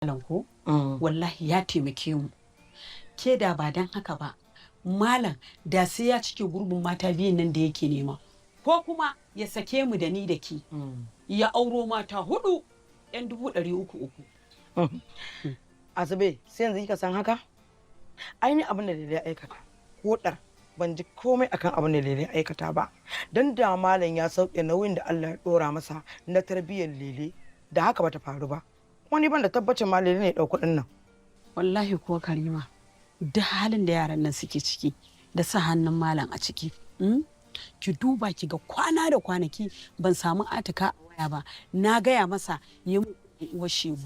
malam ko wallahi ya taimake mu ke da ba dan haka ba malam da sai ya cike gurbin mata biyun nan da yake nema ko kuma ya sake mu da ni da ki ya auro mata 4 yan 300 Asabe sai yanzu kika san haka aini abin da Lele ya aikata kodar ban ji komai akan abin da Lele ya aikata ba dan da malam ya sauke nauyin da Allah ya dora masa na tarbiyyar Lele da haka bata faru ba wani ban da tabbacin ma Lele ne ya dauki kudin nan wallahi kuwa Karima da halin da yaran nan suke ciki da sa hannun malam a ciki ki duba ki ga kwana da kwanaki ban samu Atika a waya ba na gaya masa ya mu uwar shegu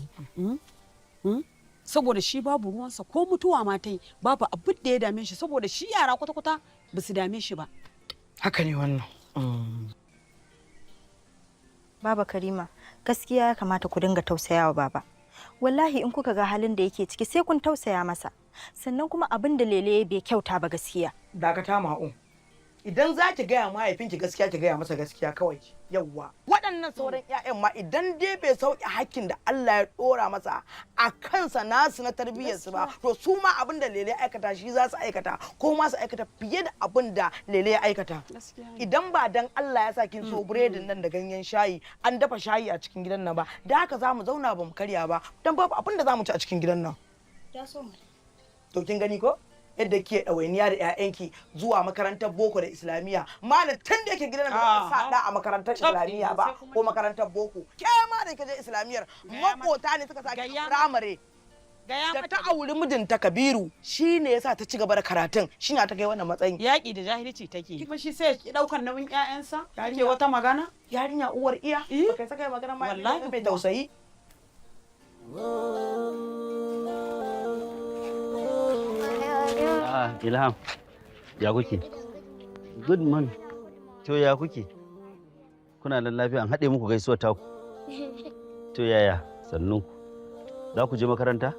saboda shi babu ruwansa ko mutuwa ma ta yi babu abin da ya dame shi saboda shi yara kwata-kwata ba su dame shi ba haka ne wannan Baba Karima gaskiya ya kamata ku dinga tausayawa baba wallahi in kuka ga halin da yake ciki sai kun tausaya masa sannan kuma abin da Lele bai kyauta ba gaskiya dakata ma'u idan za ki gaya mahaifinki gaskiya ki gaya masa gaskiya kawai yawwa waɗannan sauran ƴaƴan ma idan dai bai sauke hakkin da Allah ya ɗora masa a kansa nasu na tarbiyyarsu ba to su ma abin da Lele ya aikata shi za su aikata ko ma su aikata fiye da abin da Lele ya aikata idan ba dan Allah ya sa kin so biredin nan da ganyen shayi an dafa shayi a cikin gidan nan ba da haka za mu zauna ba mu karya ba dan babu abin da za mu ci a cikin gidan nan to kin gani ko yadda ke ɗawainiya da 'ya'yanki zuwa makarantar boko da islamiyya malam tun da yake gidan da sa da a makarantar islamiyya ba ko makarantar boko ke ma da ke je islamiyyar makota ne suka saki firamare da ta auri mijinta Kabiru shine yasa ta ci gaba da karatun shine ta kai wannan matsayin yaƙi da jahilci take kuma shi sai ya ɗaukar nauyin ƴaƴansa yake wata magana yarinya uwar iya ba kai saka magana ma wallahi bai tausayi Ilham, ya kuke? Good man. To ya kuke? Kuna nan lafiya an haɗe muku gaisuwar taku. To yaya? Sannu. Za ku je makaranta?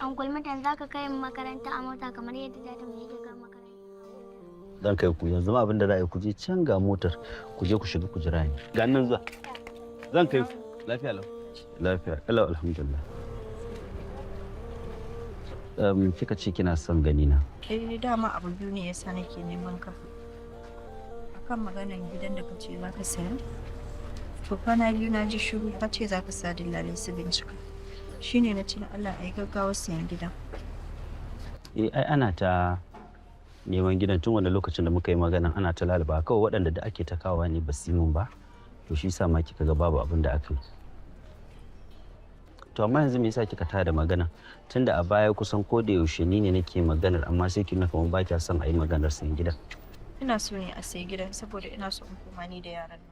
Uncle Matan za ka kai mu makaranta a mota kamar yadda dadin mu yake ga makaranta. Dan kai ku yanzu ma abin da za a yi ku je can ga motar ku je ku shiga ku jira ni. Ga nan zuwa. Zan kai ku. Lafiya lau. Lafiya. Lau alhamdulillah. Kika ce kina son gani na. Dama abu biyu ne yasa nake neman ka akan maganan gidan da kace za ka saya to kwana biyu na ji shiru ka ce za ka sa dillalai su bincika shine na ce na Allah ai gaggawa sayan gidan Ai ana ta neman gidan tun wanda lokacin da muka yi magana ana ta lalaba kawai waɗanda da ake ta kawa ne ba su yi mun ba to shi sa ma kika ga babu abin da aka yi to amma yanzu me yasa kika tada magana tunda a baya kusan ko da yaushe ni ne nake maganar amma sai kin kamar ba kya son a yi maganar sayan gidan ina so ne a sayi gidan saboda ina so in koma ni da yaran nan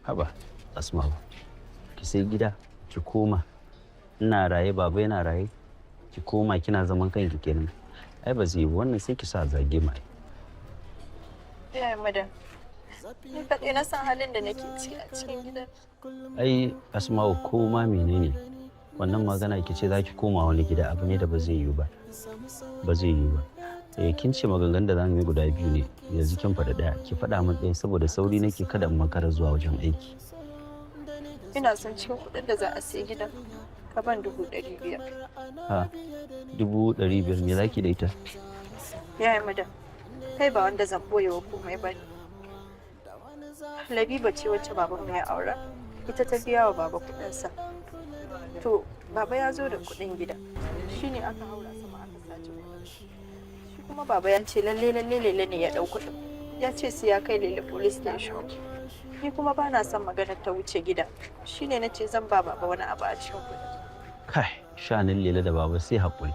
haba Asma'u ki sai gida ki koma ina raye baba yana raye ki koma kina zaman kanki kenan ai ba zai yi wannan sai ki sa zage mai madan ni kaɗai na san halin da nake ciki a cikin gidan ai Asma'u ko ma menene wannan magana ki ce zaki koma wani gida abu ne da ba zai yiwu ba ba zai yiwu ba kin ce maganganun da zamu yi guda biyu ne yanzu kin faɗa ɗaya ki faɗa min ɗaya saboda sauri nake kada in makara zuwa wajen aiki ina son cikin kuɗin da za a sayi gidan ka ban 500,000 ha 500,000 me zaki da ita yaya madam kai ba wanda zan boye wa komai ba ne Labiba ce wacce babanmu ya aura ita ta biya wa baba kuɗinsa to baba ya zo da kuɗin gida shine aka haura sama aka sace kuɗin shi kuma baba ya ce lalle Lele ne ya ɗau kuɗin ya ce sai ya kai Lele police station ni kuma ba na son maganar ta wuce gida shine na ce zan ba baba wani abu a cikin kuɗin kai shanin Lele da baba sai haƙuri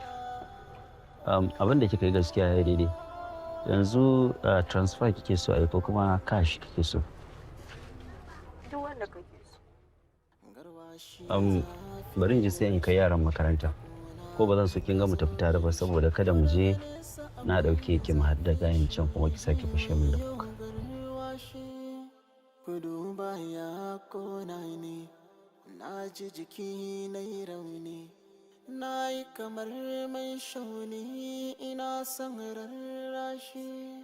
abin da kika yi gaskiya ya daidai yanzu transfer kike so a yi ko kuma cash kike so duk wanda kake so bari in ji sai in kai yaran makaranta ko ba zan so kin ga mu tafi tare ba saboda kada mu je na dauke ki mu hadda gayin can kuma ki sake fashe min da kuka kudu baya kona ne na ji jiki na yi rauni na yi kamar mai shauni ina son rarrashi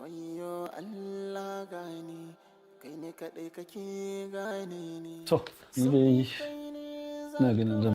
wayo Allah gani kai ne kaɗai kake gane ni to ni ina ganin zan